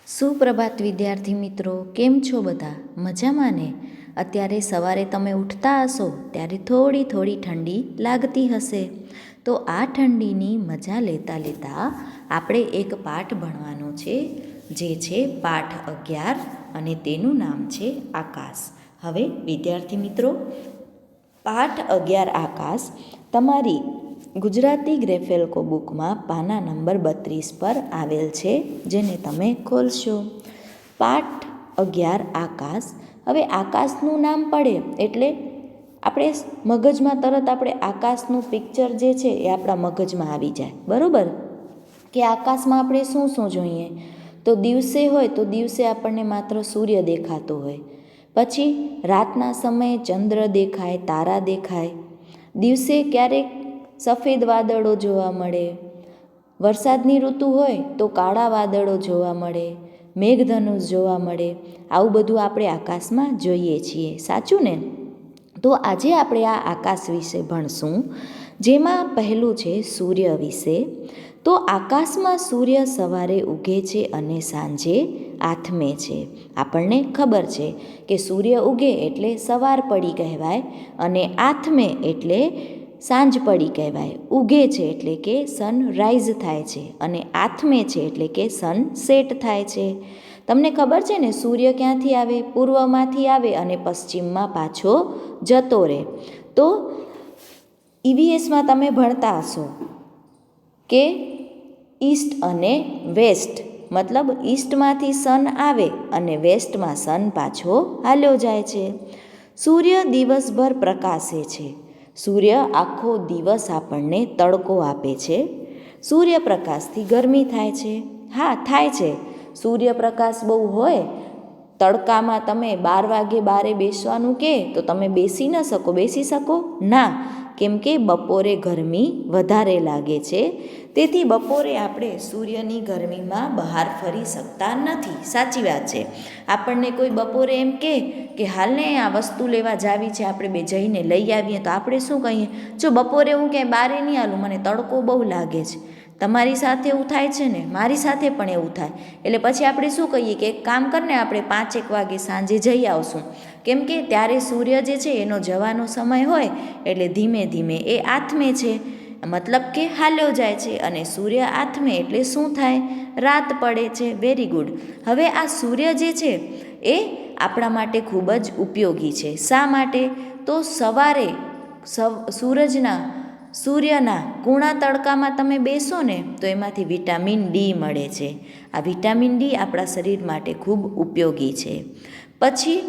સુપ્રભાત વિદ્યાર્થી મિત્રો, કેમ છો બધા? મજામાં ને? અત્યારે સવારે તમે ઉઠતા હશો ત્યારે થોડી ઠંડી લાગતી હશે. તો આ ઠંડીની મજા લેતા લેતા આપણે એક પાઠ ભણવાનો છે, જે છે પાઠ 11 અને તેનું નામ છે આકાશ. હવે વિદ્યાર્થી મિત્રો, પાઠ 11 આકાશ તમારી ગુજરાતી ગ્રેફેલ્કો બુકમાં પાના નંબર 32 પર આવેલ છે, જેને તમે ખોલશો. પાઠ 11 આકાશ. હવે આકાશનું નામ પડે એટલે આપણે મગજમાં તરત આપણે આકાશનું પિક્ચર જે છે એ આપણા મગજમાં આવી જાય, બરાબર? કે આકાશમાં આપણે શું શું જોઈએ? તો દિવસે હોય તો દિવસે આપણને માત્ર સૂર્ય દેખાતો હોય, પછી રાતના સમયે ચંદ્ર દેખાય, તારા દેખાય. દિવસે ક્યારેક સફેદ વાદળો જોવા મળે, વરસાદની ઋતુ હોય તો કાળા વાદળો જોવા મળે, મેઘધનુષ જોવા મળે. આવું બધું આપણે આકાશમાં જોઈએ છીએ, સાચું ને? તો આજે આપણે આ આકાશ વિશે ભણશું, જેમાં પહેલું છે સૂર્ય વિશે. તો આકાશમાં સૂર્ય સવારે ઉગે છે અને સાંજે આથમે છે. આપણને ખબર છે કે સૂર્ય ઉગે એટલે સવાર પડી કહેવાય, અને આથમે એટલે સાંજ પડી કહેવાય. ઉગે છે એટલે કે સનરાઈઝ થાય છે, અને આથમે છે એટલે કે સનસેટ થાય છે. તમને ખબર છે ને, સૂર્ય ક્યાંથી આવે? પૂર્વમાંથી આવે અને પશ્ચિમમાં પાછો જતો રહે. તો ઈવીએસમાં તમે ભણતા હશો કે ઈસ્ટ અને વેસ્ટ, મતલબ ઈસ્ટમાંથી સન આવે અને વેસ્ટમાં સન પાછો હાલ્યો જાય છે. સૂર્ય દિવસભર પ્રકાશે છે. સૂર્ય આખો દિવસ આપણને તડકો આપે છે. સૂર્યપ્રકાશથી ગરમી થાય છે. હા, થાય છે. સૂર્યપ્રકાશ બહુ હોય, તડકામાં તમે 12 વાગે બારે બેસવાનું કહે તો તમે બેસી શકો? ના, કેમ કે બપોરે ગરમી વધારે લાગે છે. તેથી બપોરે આપણે સૂર્યની ગરમીમાં બહાર ફરી શકતા નથી. સાચી વાત છે. આપણને કોઈ બપોરે એમ કહે કે હાલને આ વસ્તુ લેવા જાવી છે, આપણે બે જઈને લઈ આવીએ, તો આપણે શું કહીએ? જો બપોરે હું ક્યાંય બારે નહીં હાલું, મને તડકો બહુ લાગે છે. તમારી સાથે એવું થાય છે ને, મારી સાથે પણ એવું થાય. એટલે પછી આપણે શું કહીએ કે એક કામ કરીને આપણે 5-1 વાગે સાંજે જઈ આવશું, કેમ કે ત્યારે સૂર્ય જે છે એનો જવાનો સમય હોય, એટલે ધીમે ધીમે એ આથમે છે, મતલબ કે હાલ્યો જાય છે. અને સૂર્ય આથમે એટલે શું થાય? રાત પડે છે. Very good. હવે આ સૂર્ય જે છે એ આપણા માટે ખૂબ જ ઉપયોગી છે. શા માટે? તો સવારે સૂર્યના કૂણા તડકામાં તમે બેસો ને તો એમાંથી વિટામિન ડી મળે છે. આ વિટામિન ડી આપણા શરીર માટે ખૂબ ઉપયોગી છે. પછી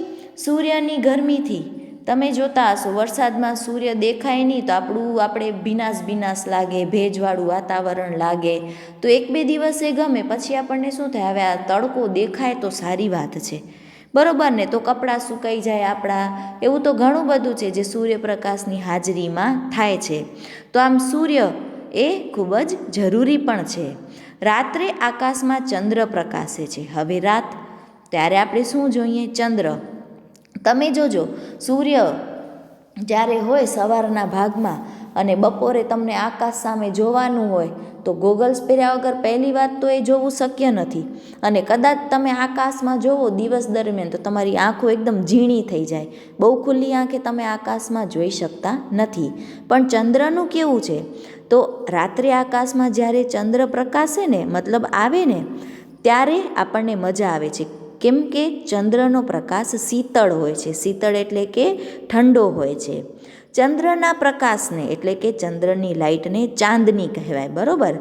સૂર્યની ગરમીથી તમે જોતા હશો, વરસાદમાં સૂર્ય દેખાય નહીં તો આપણે ભીનાશ લાગે, ભેજવાળું વાતાવરણ લાગે. તો 1-2 દિવસ એ ગમે, પછી આપણને શું થાય? હવે આ તડકો દેખાય તો સારી વાત છે, બરોબર ને? તો કપડાં સુકાઈ જાય આપણા. એવું તો ઘણું બધું છે જે સૂર્યપ્રકાશની હાજરીમાં થાય છે. તો આમ સૂર્ય એ ખૂબ જ જરૂરી પણ છે. રાત્રે આકાશમાં ચંદ્ર પ્રકાશે છે. હવે રાત, ત્યારે આપણે શું જોઈએ? ચંદ્ર. તમે જોજો, સૂર્ય જ્યારે હોય સવારના ભાગમાં અને બપોરે તમને આકાશ સામે જોવાનું હોય તો ગોગલ્સ પહેર્યા વગર પહેલી વાત તો એ જોવું શક્ય નથી. અને કદાચ તમે આકાશમાં જોવો દિવસ દરમિયાન તો તમારી આંખો એકદમ ઝીણી થઈ જાય. બહુ ખુલ્લી આંખે તમે આકાશમાં જોઈ શકતા નથી. પણ ચંદ્રનું કેવું છે? તો રાત્રે આકાશમાં જ્યારે ચંદ્ર પ્રકાશે ને, મતલબ આવે ને, ત્યારે આપણને મજા આવે છે. કેમ કે ચંદ્રનો પ્રકાશ શીતળ હોય છે. શીતળ એટલે કે ઠંડો હોય છે. ચંદ્રના પ્રકાશને એટલે કે ચંદ્રની લાઇટને ચાંદની કહેવાય, બરાબર?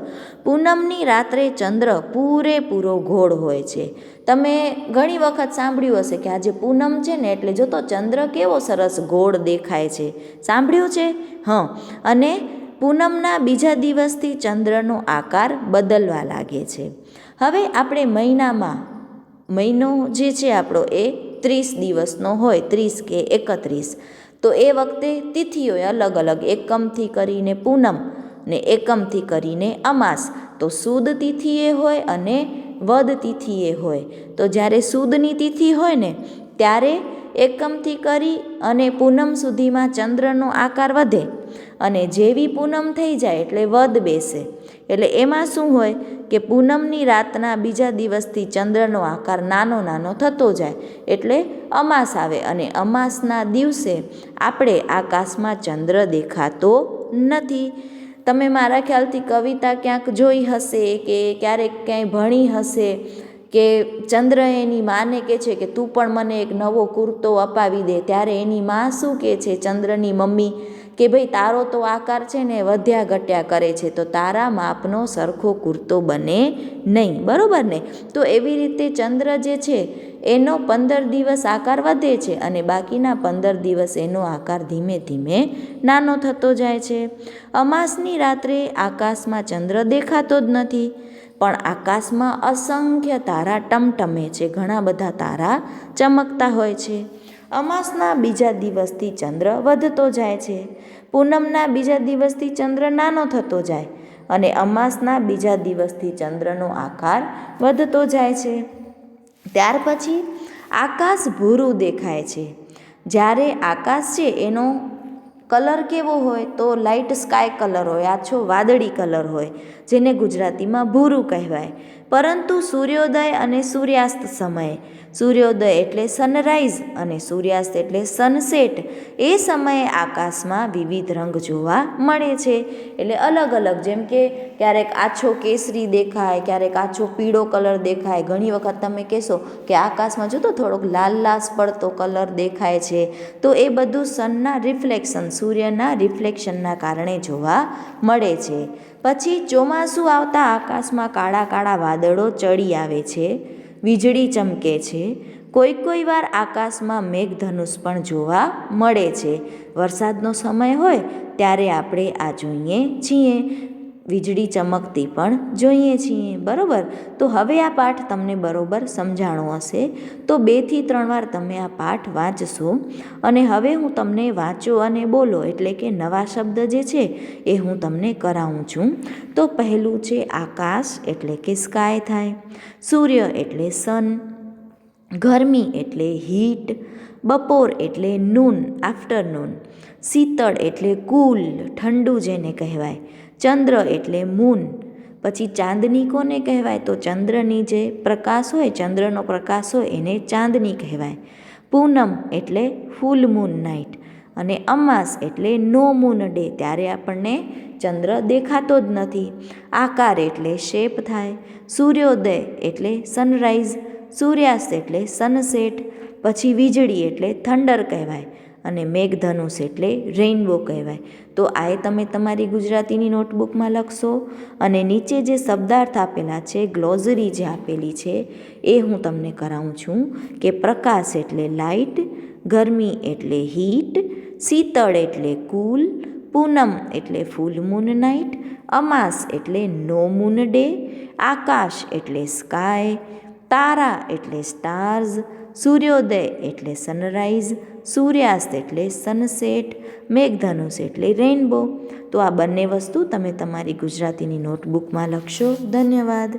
પૂનમની રાત્રે ચંદ્ર પૂરેપૂરો ગોળ હોય છે. તમે ઘણી વખત સાંભળ્યું હશે કે આજે પૂનમ છે ને એટલે જો તો ચંદ્ર કેવો સરસ ગોળ દેખાય છે. સાંભળ્યું છે? હં. અને પૂનમના બીજા દિવસથી ચંદ્રનો આકાર બદલવા લાગે છે. હવે આપણે મહિનો જે છે આપણો એ 30 દિવસનો હોય, 30 કે 31. તો એ વખતે તિથિઓ અલગ અલગ, એકમથી કરીને પૂનમ ને એકમથી કરીને અમાસ. તો સુદ તિથિએ હોય અને વદ તિથિએ હોય. તો જ્યારે સુદની તિથિ હોય ને ત્યારે એકમથી કરી અને પૂનમ સુધીમાં ચંદ્રનો આકાર વધે, અને જેવી પૂનમ થઈ જાય એટલે વદ બેસે. એટલે એમાં શું હોય કે પૂનમની રાતના બીજા દિવસથી ચંદ્રનો આકાર નાનો નાનો થતો જાય એટલે અમાસ આવે, અને અમાસના દિવસે આપણે આકાશમાં ચંદ્ર દેખાતો નથી. તમે મારા ખ્યાલથી કવિતા ક્યાંક જોઈ હશે કે ક્યારેક ક્યાંય ભણી હશે કે ચંદ્ર એની માને કહે છે કે તું પણ મને એક નવો કુર્તો અપાવી દે, ત્યારે એની માં શું કહે છે ચંદ્રની મમ્મી કે ભાઈ તારો તો આકાર છે ને વધ્યા ઘટ્યા કરે છે, તો તારા માપનો સરખો કુર્તો બને નહીં, બરાબર ને. તો એવી રીતે ચંદ્ર જે છે એનો 15 દિવસ આકાર વધે છે અને બાકીના 15 દિવસ એનો આકાર ધીમે ધીમે નાનો થતો જાય છે. અમાસની રાત્રે આકાશમાં ચંદ્ર દેખાતો જ નથી, પણ આકાશમાં અસંખ્ય તારા ટમટમે છે, ઘણા બધા તારા ચમકતા હોય છે. અમાસના બીજા દિવસથી ચંદ્ર વધતો જાય છે, પૂનમના બીજા દિવસથી ચંદ્ર નાનો થતો જાય અને અમાસના બીજા દિવસથી ચંદ્રનો આકાર વધતો જાય છે. ત્યાર પછી આકાશ ભૂરું દેખાય છે. જ્યારે આકાશ છે એનો કલર કેવો હોય તો લાઇટ સ્કાય કલર હોય, આછો વાદળી કલર હોય, જેને ગુજરાતીમાં ભૂરું કહેવાય. પરંતુ સૂર્યોદય અને સૂર્યાસ્ત સમયે, સૂર્યોદય એટલે સનરાઈઝ અને સૂર્યાસ્ત એટલે સનસેટ, એ સમયે આકાશમાં વિવિધ રંગ જોવા મળે છે. એટલે અલગ અલગ, જેમ કે ક્યારેક આછો કેસરી દેખાય, ક્યારેક આછો પીળો કલર દેખાય. ઘણી વખત તમે કહેશો કે આકાશમાં જો તો થોડોક લાલ લાશ પડતો કલર દેખાય છે, તો એ બધું સનના રિફ્લેક્શન, સૂર્યના રિફ્લેક્શનના કારણે જોવા મળે છે. પછી ચોમાસું આવતા આકાશમાં કાળા કાળા વાદળો ચડી આવે છે, વીજળી ચમકે છે, કોઈ વાર આકાશમાં મેઘધનુષ પણ જોવા મળે છે. વરસાદનો સમય હોય ત્યારે આપણે આ જોઈએ છીએ, વીજળી ચમકતી પણ જોઈએ છીએ, બરાબર. તો હવે આ પાઠ તમને બરાબર સમજાણો હશે, તો 2 થી 3 વાર તમે આ પાઠ વાંચશો. અને હવે હું તમને વાંચો અને બોલો એટલે કે નવા શબ્દ જે છે એ હું તમને કરાવું છું. તો પહેલું છે આકાશ એટલે કે સ્કાય થાય, સૂર્ય એટલે સન, ગરમી એટલે હીટ, બપોર એટલે નૂન આફ્ટરનૂન, શીતળ એટલે કુલ ઠંડુ જેને કહેવાય, ચંદ્ર એટલે મૂન. પછી ચાંદની કોને કહેવાય તો ચંદ્રની જે પ્રકાશ હોય, ચંદ્રનો પ્રકાશ હોય એને ચાંદની કહેવાય. પૂનમ એટલે ફૂલ મૂન નાઇટ, અને અમાસ એટલે નો મૂન ડે, ત્યારે આપણને ચંદ્ર દેખાતો જ નથી. આકાર એટલે શેપ થાય, સૂર્યોદય એટલે સનરાઈઝ, સૂર્યાસ્ત એટલે સનસેટ, પછી વીજળી એટલે થંડર કહેવાય, અને મેઘધનુષ એટલે રેઇનબો કહેવાય. તો આ તમે તમારી ગુજરાતીની નોટબુકમાં લખશો. અને નીચે જે શબ્દાર્થ આપેલા છે, ગ્લોઝરી જે આપેલી છે એ હું તમને કરાવું છું કે પ્રકાશ એટલે લાઇટ, ગરમી એટલે હીટ, શીતળ એટલે કુલ, પૂનમ એટલે ફૂલ મૂન નાઇટ, અમાસ એટલે નો મૂન ડે, આકાશ એટલે સ્કાય, તારા એટલે સ્ટાર્સ, સૂર્યોદય એટલે સનરાઈઝ, સૂર્યાસ્ત એટલે સનસેટ, મેઘધનુષ એટલે રેઇનબો. તો આ બંને વસ્તુ તમે તમારી ગુજરાતીની નોટબુકમાં લખશો. ધન્યવાદ.